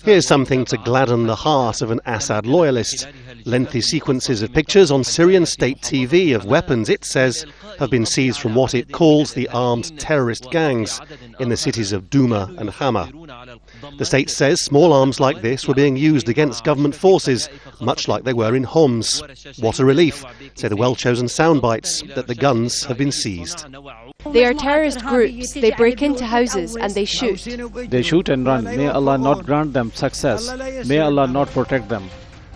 Here's something to gladden the heart of an Assad loyalist. Lengthy sequences of pictures on Syrian state TV of weapons it says have been seized from what it calls the armed terrorist gangs in the cities of Douma and Hama. The state says small arms like this were being used against government forces, much like they were in Homs. What a relief, say the well-chosen sound bites, that the guns have been seized. They are terrorist groups. They break into houses and they shoot. They shoot and run. May Allah not grant them success. May Allah not protect them.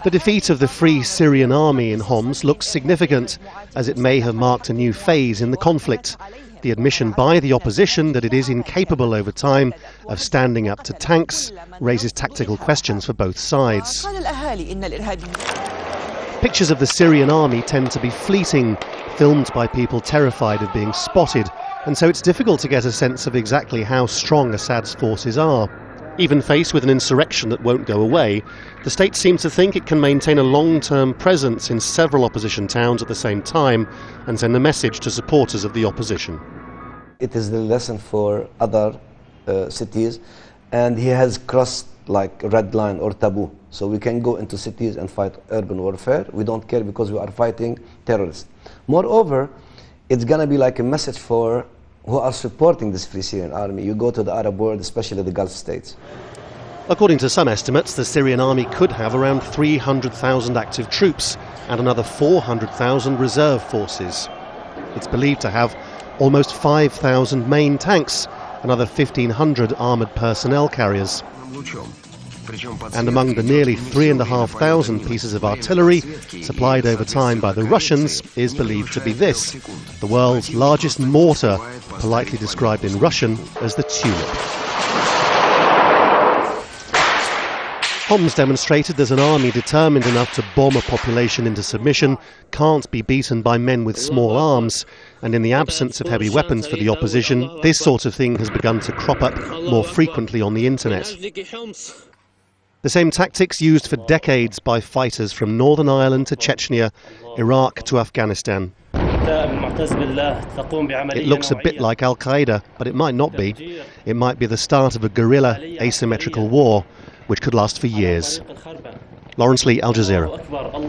The defeat of the Free Syrian Army in Homs looks significant, as it may have marked a new phase in the conflict. The admission by the opposition that it is incapable over time of standing up to tanks raises tactical questions for both sides. Pictures of the Syrian army tend to be fleeting, filmed by people terrified of being spotted, and so it's difficult to get a sense of exactly how strong Assad's forces are. Even faced with an insurrection that won't go away, the state seems to think it can maintain a long-term presence in several opposition towns at the same time and send a message to supporters of the opposition. It is the lesson for other cities, and he has crossed like a red line or taboo. So we can go into cities and fight urban warfare. We don't care because we are fighting terrorists. Moreover, it's going to be like a message for who are supporting this Free Syrian Army. You go to the Arab world, especially the Gulf states. According to some estimates, the Syrian army could have around 300,000 active troops and another 400,000 reserve forces. It's believed to have almost 5,000 main tanks, another 1,500 armoured personnel carriers. And among the nearly 3,500 pieces of artillery supplied over time by the Russians is believed to be this, the world's largest mortar, politely described in Russian as the Tulip. Homs demonstrated that an army determined enough to bomb a population into submission can't be beaten by men with small arms, and in the absence of heavy weapons for the opposition, this sort of thing has begun to crop up more frequently on the internet. The same tactics used for decades by fighters from Northern Ireland to Chechnya, Iraq to Afghanistan. It looks a bit like Al-Qaeda, but it might not be. It might be the start of a guerrilla asymmetrical war, which could last for years. Laurence Lee, Al Jazeera.